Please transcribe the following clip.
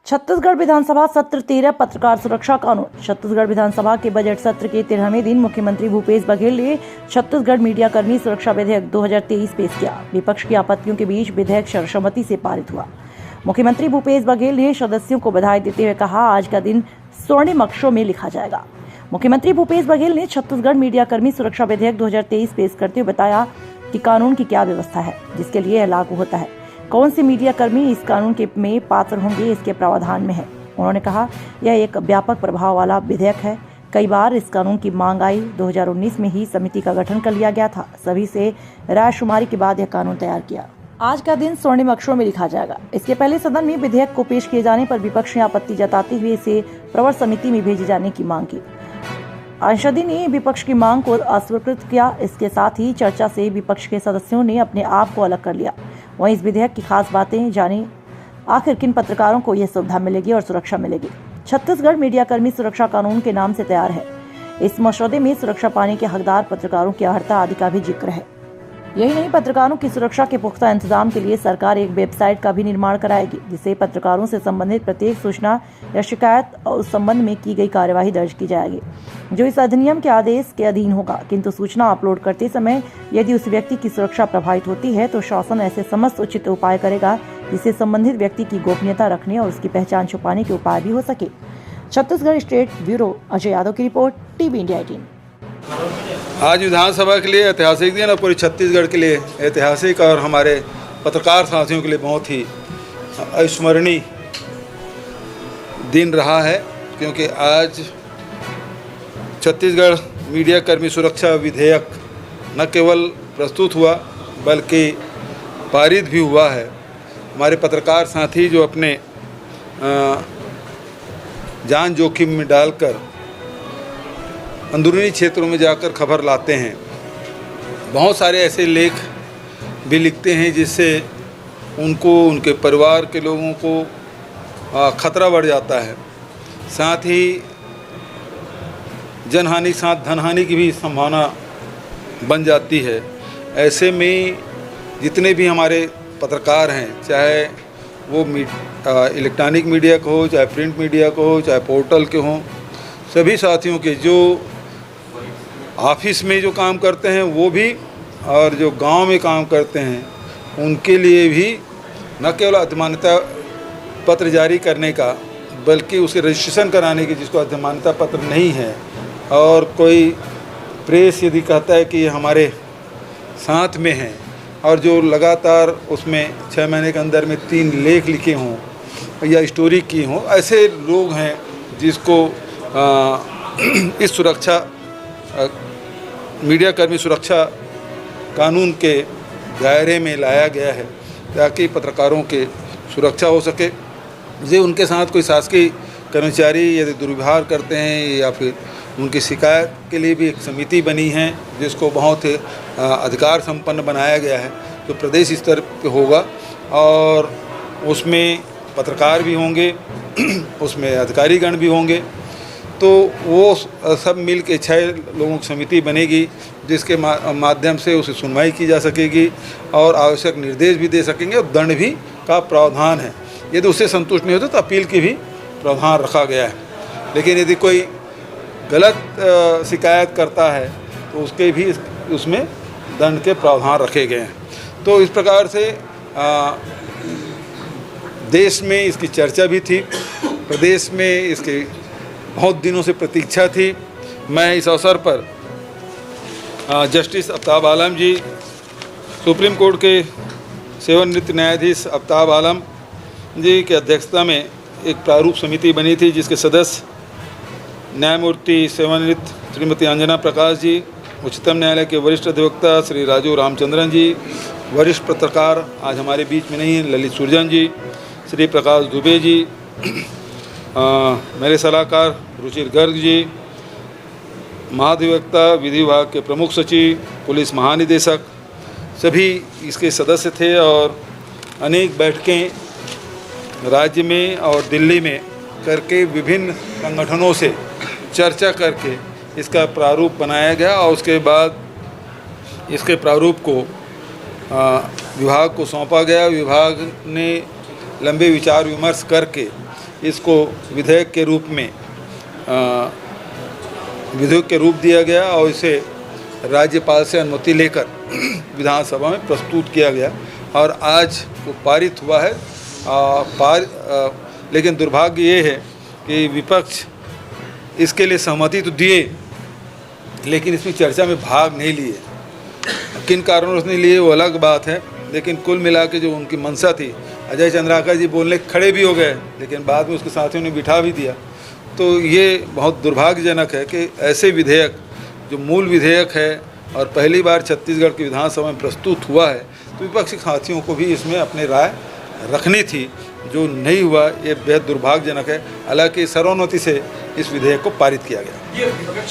छत्तीसगढ़ विधानसभा सत्र 13 पत्रकार सुरक्षा कानून। छत्तीसगढ़ विधानसभा के बजट सत्र के 13वें दिन मुख्यमंत्री भूपेश बघेल ने छत्तीसगढ़ मीडिया कर्मी सुरक्षा विधेयक 2023 पेश किया। विपक्ष की आपत्तियों के बीच विधेयक सर्वसम्मति से पारित हुआ। मुख्यमंत्री भूपेश बघेल ने सदस्यों को बधाई देते हुए कहा, आज का दिन स्वर्णिम अक्षरों में लिखा जाएगा। मुख्यमंत्री भूपेश बघेल ने छत्तीसगढ़ मीडिया कर्मी सुरक्षा विधेयक 2023 पेश करते हुए बताया कि कानून की क्या व्यवस्था है जिसके लिए यह लागू होता है, कौन से मीडिया कर्मी इस कानून के में पात्र होंगे, इसके प्रावधान में है। उन्होंने कहा, यह एक व्यापक प्रभाव वाला विधेयक है। कई बार इस कानून की मांग आई। 2019 में ही समिति का गठन कर लिया गया था। सभी से रायशुमारी के बाद यह कानून तैयार किया। आज का दिन स्वर्णिम अक्षरों में लिखा जाएगा। इसके पहले सदन में विधेयक को पेश किए जाने पर विपक्ष ने आपत्ति जताते हुए इसे प्रवर समिति में भेजे जाने की मांग की। अंशदी ने विपक्ष की मांग को अस्वीकृत किया। इसके साथ ही चर्चा से विपक्ष के सदस्यों ने अपने आप को अलग कर लिया। वहीं इस विधेयक की खास बातें जानी, आखिर किन पत्रकारों को यह सुविधा मिलेगी और सुरक्षा मिलेगी। छत्तीसगढ़ मीडिया कर्मी सुरक्षा कानून के नाम से तैयार है। इस मसौदे में सुरक्षा पाने के हकदार पत्रकारों की अर्हता आदि का भी जिक्र है। यही नहीं, पत्रकारों की सुरक्षा के पुख्ता इंतजाम के लिए सरकार एक वेबसाइट का भी निर्माण कराएगी, जिससे पत्रकारों से संबंधित प्रत्येक सूचना या शिकायत और उस संबंध में की गई कार्यवाही दर्ज की जाएगी, जो इस अधिनियम के आदेश के अधीन होगा। किंतु सूचना अपलोड करते समय यदि उस व्यक्ति की सुरक्षा प्रभावित होती है तो शासन ऐसे समस्त उचित उपाय करेगा जिससे संबंधित व्यक्ति की गोपनीयता रखने और उसकी पहचान छुपाने के उपाय भी हो सके। छत्तीसगढ़ स्टेट ब्यूरो, अजय यादव की रिपोर्ट, टीवी इंडिया 18। आज विधानसभा के लिए ऐतिहासिक दिन और पूरे छत्तीसगढ़ के लिए ऐतिहासिक और हमारे पत्रकार साथियों के लिए बहुत ही अविस्मरणीय दिन रहा है, क्योंकि आज छत्तीसगढ़ मीडिया कर्मी सुरक्षा विधेयक न केवल प्रस्तुत हुआ बल्कि पारित भी हुआ है। हमारे पत्रकार साथी जो अपने जान जोखिम में डालकर अंदरूनी क्षेत्रों में जाकर खबर लाते हैं, बहुत सारे ऐसे लेख भी लिखते हैं जिससे उनको, उनके परिवार के लोगों को खतरा बढ़ जाता है। साथ ही जनहानि साथ धनहानि की भी संभावना बन जाती है। ऐसे में जितने भी हमारे पत्रकार हैं, चाहे वो इलेक्ट्रॉनिक मीडिया को हो, चाहे प्रिंट मीडिया को हो, चाहे पोर्टल के हों, सभी साथियों के जो ऑफिस में जो काम करते हैं वो भी और जो गांव में काम करते हैं उनके लिए भी न केवल अधिमान्यता पत्र जारी करने का बल्कि उसे रजिस्ट्रेशन कराने की, जिसको अधिमान्यता पत्र नहीं है, और कोई प्रेस यदि कहता है कि हमारे साथ में है और जो लगातार उसमें 6 महीने के अंदर में 3 लेख लिखे हों या स्टोरी की हों, ऐसे लोग हैं जिसको इस सुरक्षा मीडिया कर्मी सुरक्षा कानून के दायरे में लाया गया है ताकि पत्रकारों के सुरक्षा हो सके। जे उनके साथ कोई शासकीय कर्मचारी यदि दुर्व्यवहार करते हैं या फिर उनकी शिकायत के लिए भी एक समिति बनी है जिसको बहुत अधिकार संपन्न बनाया गया है, तो प्रदेश स्तर पे होगा और उसमें पत्रकार भी होंगे, उसमें अधिकारीगण भी होंगे। तो वो सब मिल के 6 लोगों की समिति बनेगी जिसके माध्यम से उसे सुनवाई की जा सकेगी और आवश्यक निर्देश भी दे सकेंगे और दंड भी का प्रावधान है। यदि उससे संतुष्ट नहीं होता तो अपील की भी प्रावधान रखा गया है। लेकिन यदि कोई गलत शिकायत करता है तो उसके भी उसमें दंड के प्रावधान रखे गए हैं। तो इस प्रकार से देश में इसकी चर्चा भी थी, प्रदेश में इसकी बहुत दिनों से प्रतीक्षा थी। मैं इस अवसर पर जस्टिस आफ्ताब आलम जी, सुप्रीम कोर्ट के सेवानिवृत्त न्यायाधीश आफ्ताब आलम जी की अध्यक्षता में एक प्रारूप समिति बनी थी जिसके सदस्य न्यायमूर्ति सेवानिवृत्त श्रीमती अंजना प्रकाश जी, उच्चतम न्यायालय के वरिष्ठ अधिवक्ता श्री राजू रामचंद्रन जी, वरिष्ठ पत्रकार आज हमारे बीच में नहीं हैं ललित सुरजन जी, श्री प्रकाश दुबे जी, मेरे सलाहकार रुचिर गर्ग जी, महाधिवक्ता विधि विभाग के प्रमुख सचिव, पुलिस महानिदेशक, सभी इसके सदस्य थे और अनेक बैठकें राज्य में और दिल्ली में करके विभिन्न संगठनों से चर्चा करके इसका प्रारूप बनाया गया और उसके बाद इसके प्रारूप को विभाग को सौंपा गया। विभाग ने लंबे विचार विमर्श करके इसको विधेयक के रूप दिया गया और इसे राज्यपाल से अनुमति लेकर विधानसभा में प्रस्तुत किया गया और आज वो पारित हुआ है। लेकिन दुर्भाग्य ये है कि विपक्ष इसके लिए सहमति तो दिए लेकिन इसमें चर्चा में भाग नहीं लिए। किन कारणों से नहीं लिए वो अलग बात है, लेकिन कुल मिला के जो उनकी मंशा थी, अजय चंद्राकर जी बोलने खड़े भी हो गए लेकिन बाद में उसके साथियों ने बिठा भी दिया। तो ये बहुत दुर्भाग्यजनक है कि ऐसे विधेयक जो मूल विधेयक है और पहली बार छत्तीसगढ़ की विधानसभा में प्रस्तुत हुआ है तो विपक्षी साथियों को भी इसमें अपनी राय रखनी थी, जो नहीं हुआ। ये बेहद दुर्भाग्यजनक है। हालांकि सर्वोन्नति से इस विधेयक को पारित किया गया।